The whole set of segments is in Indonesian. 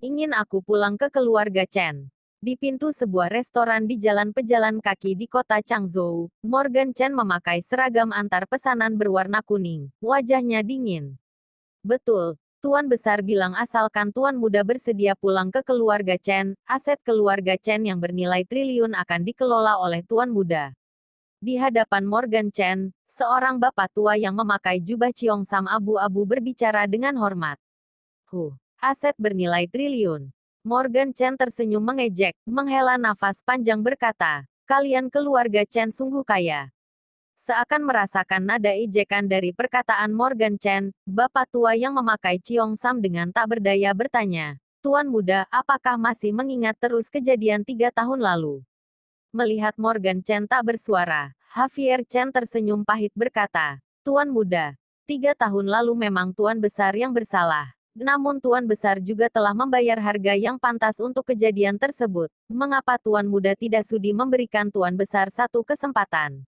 Ingin aku pulang ke keluarga Chen. Di pintu sebuah restoran di jalan pejalan kaki di kota Changzhou, Morgan Chen memakai seragam antar pesanan berwarna kuning. Wajahnya dingin. Betul, Tuan Besar bilang asalkan Tuan Muda bersedia pulang ke keluarga Chen, aset keluarga Chen yang bernilai triliun akan dikelola oleh Tuan Muda. Di hadapan Morgan Chen, seorang bapak tua yang memakai jubah Cheongsam abu-abu berbicara dengan hormat. Aset bernilai triliun. Morgan Chen tersenyum mengejek, menghela nafas panjang berkata, kalian keluarga Chen sungguh kaya. Seakan merasakan nada ejekan dari perkataan Morgan Chen, bapak tua yang memakai Cheongsam dengan tak berdaya bertanya, Tuan Muda, apakah masih mengingat terus kejadian 3 tahun lalu? Melihat Morgan Chen tak bersuara, Javier Chen tersenyum pahit berkata, Tuan Muda, 3 tahun lalu memang Tuan Besar yang bersalah. Namun Tuan Besar juga telah membayar harga yang pantas untuk kejadian tersebut. Mengapa Tuan Muda tidak sudi memberikan Tuan Besar satu kesempatan?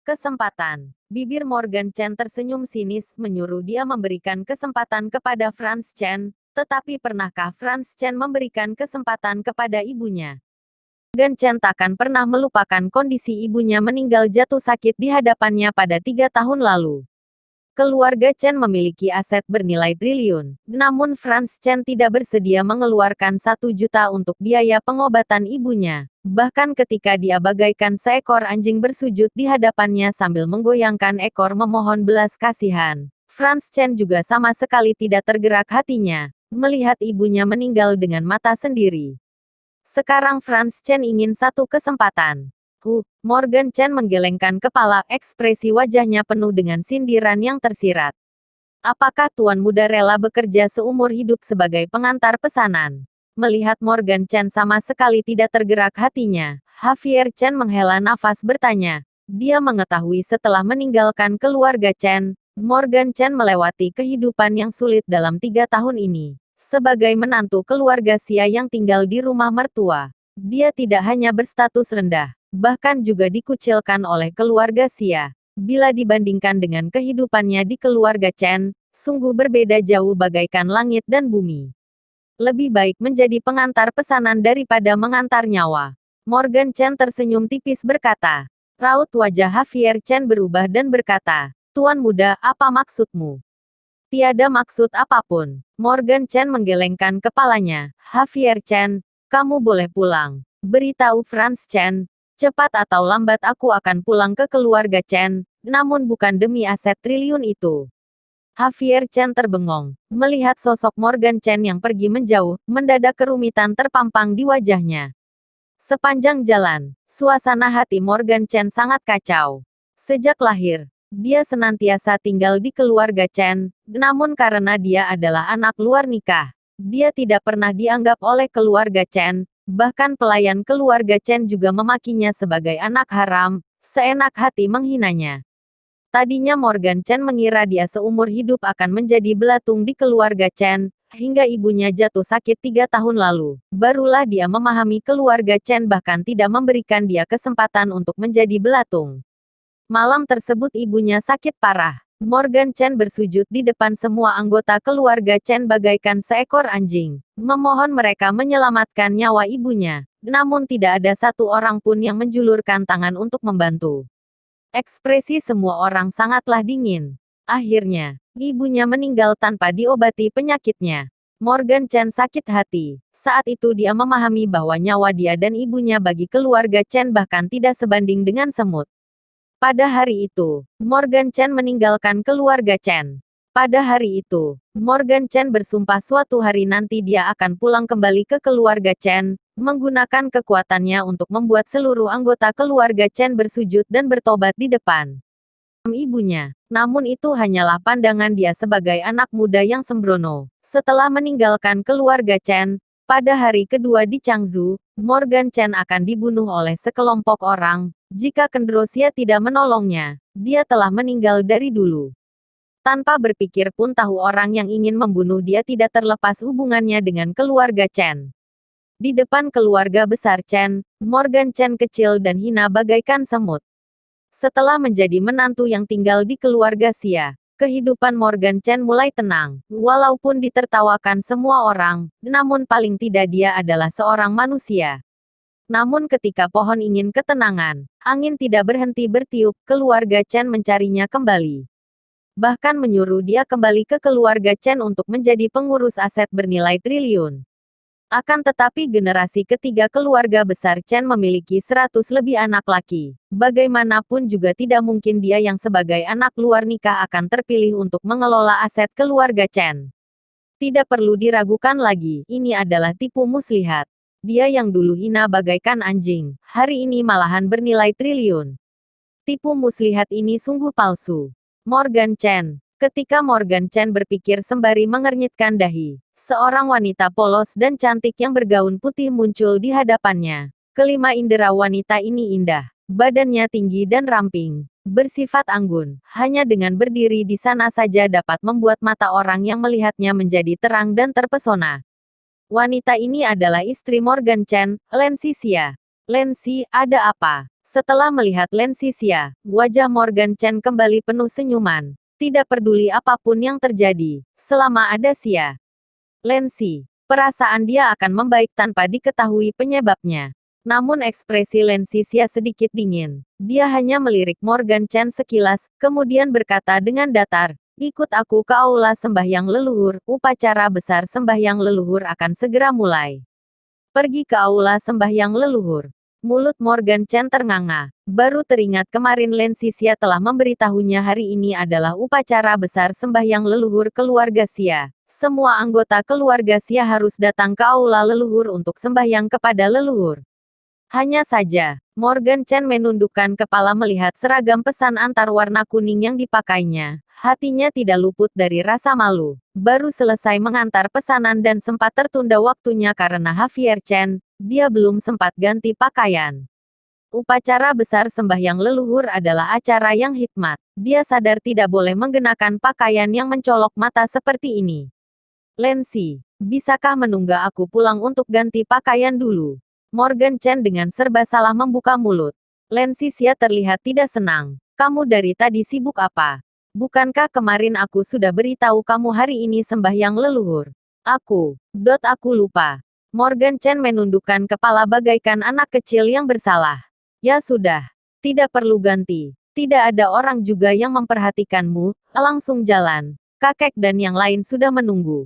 Kesempatan. Bibir Morgan Chen tersenyum sinis, menyuruh dia memberikan kesempatan kepada Franz Chen. Tetapi pernahkah Franz Chen memberikan kesempatan kepada ibunya? Morgan Chen takkan pernah melupakan kondisi ibunya meninggal jatuh sakit di hadapannya pada 3 tahun lalu. Keluarga Chen memiliki aset bernilai triliun, namun Franz Chen tidak bersedia mengeluarkan 1 juta untuk biaya pengobatan ibunya. Bahkan ketika dia bagaikan seekor anjing bersujud di hadapannya sambil menggoyangkan ekor memohon belas kasihan, Franz Chen juga sama sekali tidak tergerak hatinya, melihat ibunya meninggal dengan mata sendiri. Sekarang Franz Chen ingin satu kesempatan. Morgan Chen menggelengkan kepala, ekspresi wajahnya penuh dengan sindiran yang tersirat. Apakah Tuan Muda rela bekerja seumur hidup sebagai pengantar pesanan? Melihat Morgan Chen sama sekali tidak tergerak hatinya, Javier Chen menghela nafas bertanya. Dia mengetahui setelah meninggalkan keluarga Chen, Morgan Chen melewati kehidupan yang sulit dalam 3 tahun ini. Sebagai menantu keluarga Xia yang tinggal di rumah mertua, dia tidak hanya berstatus rendah, bahkan juga dikucilkan oleh keluarga Xia. Bila dibandingkan dengan kehidupannya di keluarga Chen, sungguh berbeda jauh bagaikan langit dan bumi. Lebih baik menjadi pengantar pesanan daripada mengantar nyawa. Morgan Chen tersenyum tipis berkata. Raut wajah Javier Chen berubah dan berkata, Tuan Muda, apa maksudmu? Tiada maksud apapun. Morgan Chen menggelengkan kepalanya. Javier Chen, kamu boleh pulang. Beritahu Franz Chen, cepat atau lambat aku akan pulang ke keluarga Chen, namun bukan demi aset triliun itu. Javier Chen terbengong, melihat sosok Morgan Chen yang pergi menjauh, mendadak kerumitan terpampang di wajahnya. Sepanjang jalan, suasana hati Morgan Chen sangat kacau. Sejak lahir, dia senantiasa tinggal di keluarga Chen, namun karena dia adalah anak luar nikah, dia tidak pernah dianggap oleh keluarga Chen, bahkan pelayan keluarga Chen juga memakinya sebagai anak haram, seenak hati menghinanya. Tadinya Morgan Chen mengira dia seumur hidup akan menjadi belatung di keluarga Chen, hingga ibunya jatuh sakit 3 tahun lalu. Barulah dia memahami keluarga Chen bahkan tidak memberikan dia kesempatan untuk menjadi belatung. Malam tersebut ibunya sakit parah. Morgan Chen bersujud di depan semua anggota keluarga Chen bagaikan seekor anjing, memohon mereka menyelamatkan nyawa ibunya. Namun tidak ada satu orang pun yang menjulurkan tangan untuk membantu. Ekspresi semua orang sangatlah dingin. Akhirnya, ibunya meninggal tanpa diobati penyakitnya. Morgan Chen sakit hati. Saat itu dia memahami bahwa nyawa dia dan ibunya bagi keluarga Chen bahkan tidak sebanding dengan semut. Pada hari itu, Morgan Chen meninggalkan keluarga Chen. Pada hari itu, Morgan Chen bersumpah suatu hari nanti dia akan pulang kembali ke keluarga Chen, menggunakan kekuatannya untuk membuat seluruh anggota keluarga Chen bersujud dan bertobat di depan ibunya. Namun itu hanyalah pandangan dia sebagai anak muda yang sembrono. Setelah meninggalkan keluarga Chen, pada hari kedua di Changzhou, Morgan Chen akan dibunuh oleh sekelompok orang. Jika Kendrosia tidak menolongnya, dia telah meninggal dari dulu. Tanpa berpikir pun tahu orang yang ingin membunuh dia tidak terlepas hubungannya dengan keluarga Chen. Di depan keluarga besar Chen, Morgan Chen kecil dan hina bagaikan semut. Setelah menjadi menantu yang tinggal di keluarga Xia, Kehidupan Morgan Chen mulai tenang. Walaupun ditertawakan semua orang, namun paling tidak dia adalah seorang manusia. Namun ketika pohon ingin ketenangan, angin tidak berhenti bertiup, keluarga Chen mencarinya kembali. Bahkan menyuruh dia kembali ke keluarga Chen untuk menjadi pengurus aset bernilai triliun. Akan tetapi generasi ketiga keluarga besar Chen memiliki 100 lebih anak laki. Bagaimanapun juga tidak mungkin dia yang sebagai anak luar nikah akan terpilih untuk mengelola aset keluarga Chen. Tidak perlu diragukan lagi, ini adalah tipu muslihat. Dia yang dulu hina bagaikan anjing, hari ini malahan bernilai triliun. Tipu muslihat ini sungguh palsu. Morgan Chen. Ketika Morgan Chen berpikir sembari mengernyitkan dahi, seorang wanita polos dan cantik yang bergaun putih muncul di hadapannya. Kelima indera wanita ini indah. Badannya tinggi dan ramping, bersifat anggun. Hanya dengan berdiri di sana saja dapat membuat mata orang yang melihatnya menjadi terang dan terpesona. Wanita ini adalah istri Morgan Chen, Lensi Xia. Lensi, ada apa? Setelah melihat Lensi Xia, wajah Morgan Chen kembali penuh senyuman. Tidak peduli apapun yang terjadi, selama ada Xia. Lensi, perasaan dia akan membaik tanpa diketahui penyebabnya. Namun ekspresi Lensi Xia sedikit dingin. Dia hanya melirik Morgan Chen sekilas, kemudian berkata dengan datar, "Ikut aku ke aula sembahyang leluhur, upacara besar sembahyang leluhur akan segera mulai." Pergi ke aula sembahyang leluhur. Mulut Morgan Chen ternganga. Baru teringat kemarin Lensi Xia telah memberitahunya hari ini adalah upacara besar sembahyang leluhur keluarga Xia. Semua anggota keluarga Xia harus datang ke aula leluhur untuk sembahyang kepada leluhur. Hanya saja, Morgan Chen menundukkan kepala melihat seragam pesan antar warna kuning yang dipakainya. Hatinya tidak luput dari rasa malu. Baru selesai mengantar pesanan dan sempat tertunda waktunya karena Javier Chen, dia belum sempat ganti pakaian. Upacara besar sembahyang leluhur adalah acara yang hikmat. Dia sadar tidak boleh menggunakan pakaian yang mencolok mata seperti ini. Lensi, bisakah menunggu aku pulang untuk ganti pakaian dulu? Morgan Chen dengan serba salah membuka mulut. Lensi Xia terlihat tidak senang. Kamu dari tadi sibuk apa? Bukankah kemarin aku sudah beritahu kamu hari ini sembahyang leluhur? Aku lupa. Morgan Chen menundukkan kepala bagaikan anak kecil yang bersalah. Ya sudah, tidak perlu ganti. Tidak ada orang juga yang memperhatikanmu, langsung jalan. Kakek dan yang lain sudah menunggu.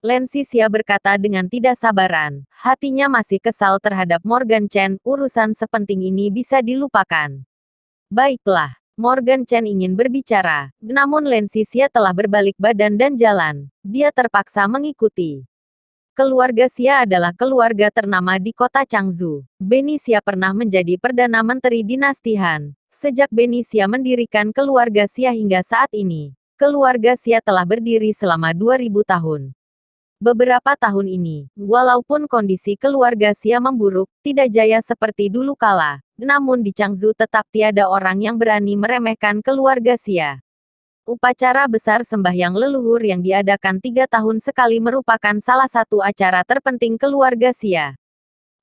Lensi Xia berkata dengan tidak sabaran. Hatinya masih kesal terhadap Morgan Chen, urusan sepenting ini bisa dilupakan. Baiklah, Morgan Chen ingin berbicara, namun Lensi Xia telah berbalik badan dan jalan. Dia terpaksa mengikuti. Keluarga Xia adalah keluarga ternama di kota Changzhou. Beni Xia pernah menjadi Perdana Menteri Dinasti Han. Sejak Beni Xia mendirikan keluarga Xia hingga saat ini, keluarga Xia telah berdiri selama 2000 tahun. Beberapa tahun ini, walaupun kondisi keluarga Xia memburuk, tidak jaya seperti dulu kala, namun di Changzhou tetap tiada orang yang berani meremehkan keluarga Xia. Upacara besar sembahyang leluhur yang diadakan 3 tahun sekali merupakan salah satu acara terpenting keluarga Xia.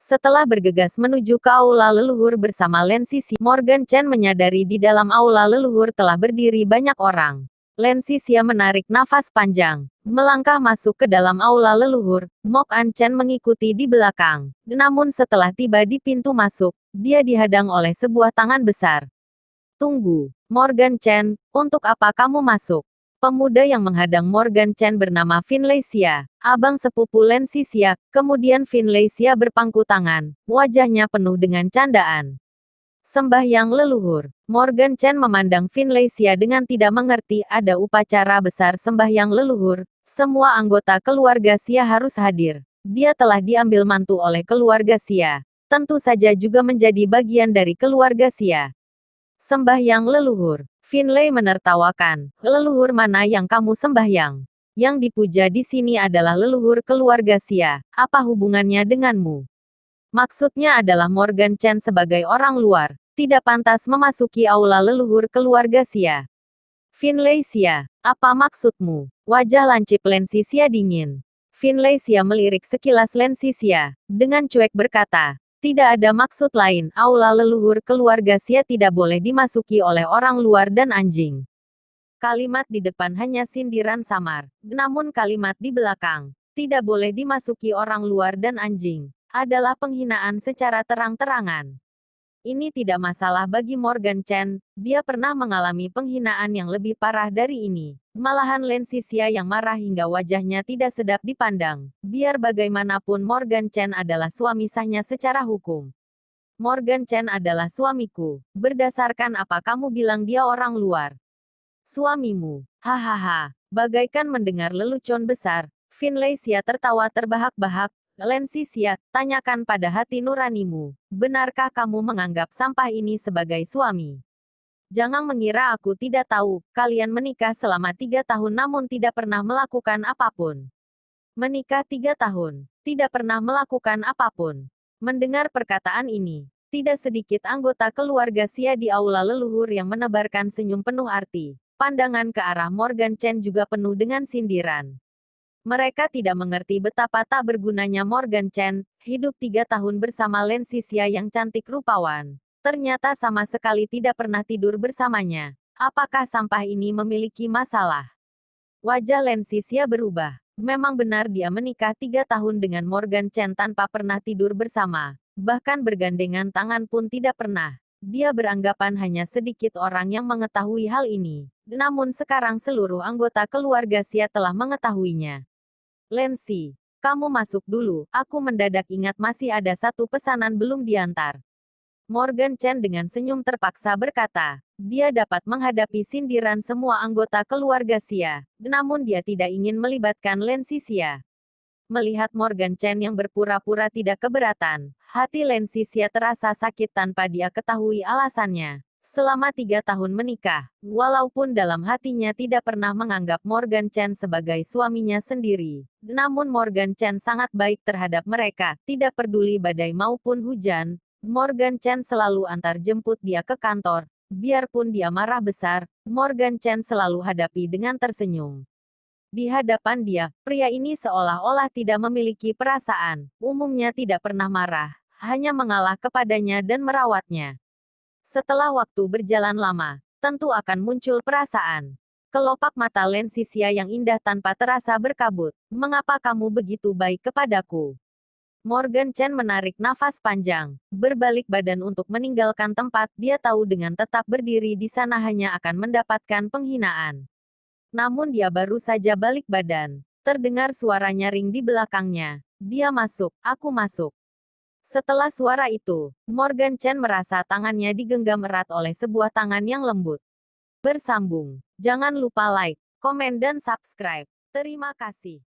Setelah bergegas menuju ke aula leluhur bersama Lensi Xia, Morgan Chen menyadari di dalam aula leluhur telah berdiri banyak orang. Lensi Xia menarik nafas panjang, melangkah masuk ke dalam aula leluhur. Mok An Chen mengikuti di belakang. Namun setelah tiba di pintu masuk, dia dihadang oleh sebuah tangan besar. Tunggu, Morgan Chen, untuk apa kamu masuk? Pemuda yang menghadang Morgan Chen bernama Finlay Xia, abang sepupu Lensi Xia. Kemudian Finlay Xia berpangku tangan, wajahnya penuh dengan candaan. Sembahyang leluhur. Morgan Chen memandang Finlay Xia dengan tidak mengerti. Ada upacara besar sembahyang leluhur. Semua anggota keluarga Xia harus hadir. Dia telah diambil mantu oleh keluarga Xia. Tentu saja juga menjadi bagian dari keluarga Xia. Sembahyang leluhur. Finlay menertawakan. Leluhur mana yang kamu sembahyang? Yang dipuja di sini adalah leluhur keluarga Xia. Apa hubungannya denganmu? Maksudnya adalah Morgan Chen sebagai orang luar, tidak pantas memasuki aula leluhur keluarga Xia. Finlay Xia, apa maksudmu? Wajah lancip Lensi Xia dingin. Finlay Xia melirik sekilas Lensi Xia, dengan cuek berkata, tidak ada maksud lain, aula leluhur keluarga Xia tidak boleh dimasuki oleh orang luar dan anjing. Kalimat di depan hanya sindiran samar. Namun kalimat di belakang, tidak boleh dimasuki orang luar dan anjing, adalah penghinaan secara terang-terangan. Ini tidak masalah bagi Morgan Chen, dia pernah mengalami penghinaan yang lebih parah dari ini. Malahan Lensisia yang marah hingga wajahnya tidak sedap dipandang. Biar bagaimanapun Morgan Chen adalah suami sahnya secara hukum. Morgan Chen adalah suamiku. Berdasarkan apa kamu bilang dia orang luar? Suamimu. Hahaha. Bagaikan mendengar lelucon besar, Finlay Xia tertawa terbahak-bahak. Lensi Xia, tanyakan pada hati nuranimu, benarkah kamu menganggap sampah ini sebagai suami? Jangan mengira aku tidak tahu, kalian menikah selama 3 tahun namun tidak pernah melakukan apapun. Menikah 3 tahun, tidak pernah melakukan apapun. Mendengar perkataan ini, tidak sedikit anggota keluarga Xia di aula leluhur yang menebarkan senyum penuh arti. Pandangan ke arah Morgan Chen juga penuh dengan sindiran. Mereka tidak mengerti betapa tak bergunanya Morgan Chen, hidup 3 tahun bersama Lensisia yang cantik rupawan. Ternyata sama sekali tidak pernah tidur bersamanya. Apakah sampah ini memiliki masalah? Wajah Lensisia berubah. Memang benar dia menikah 3 tahun dengan Morgan Chen tanpa pernah tidur bersama. Bahkan bergandengan tangan pun tidak pernah. Dia beranggapan hanya sedikit orang yang mengetahui hal ini. Namun sekarang seluruh anggota keluarga Xia telah mengetahuinya. Lensi, kamu masuk dulu. Aku mendadak ingat masih ada satu pesanan belum diantar. Morgan Chen dengan senyum terpaksa berkata. Dia dapat menghadapi sindiran semua anggota keluarga Xia. Namun dia tidak ingin melibatkan Lensi Xia. Melihat Morgan Chen yang berpura-pura tidak keberatan, hati Lensisia terasa sakit tanpa dia ketahui alasannya. Selama 3 tahun menikah, walaupun dalam hatinya tidak pernah menganggap Morgan Chen sebagai suaminya sendiri, namun Morgan Chen sangat baik terhadap mereka, tidak peduli badai maupun hujan. Morgan Chen selalu antar jemput dia ke kantor, biarpun dia marah besar, Morgan Chen selalu hadapi dengan tersenyum. Di hadapan dia, pria ini seolah-olah tidak memiliki perasaan, umumnya tidak pernah marah, hanya mengalah kepadanya dan merawatnya. Setelah waktu berjalan lama, tentu akan muncul perasaan. Kelopak mata Lensisia yang indah tanpa terasa berkabut. Mengapa kamu begitu baik kepadaku? Morgan Chen menarik nafas panjang, berbalik badan untuk meninggalkan tempat. Dia tahu dengan tetap berdiri di sana hanya akan mendapatkan penghinaan. Namun dia baru saja balik badan. Terdengar suara nyaring di belakangnya. Dia masuk, aku masuk. Setelah suara itu, Morgan Chen merasa tangannya digenggam erat oleh sebuah tangan yang lembut. Bersambung. Jangan lupa like, komen dan subscribe. Terima kasih.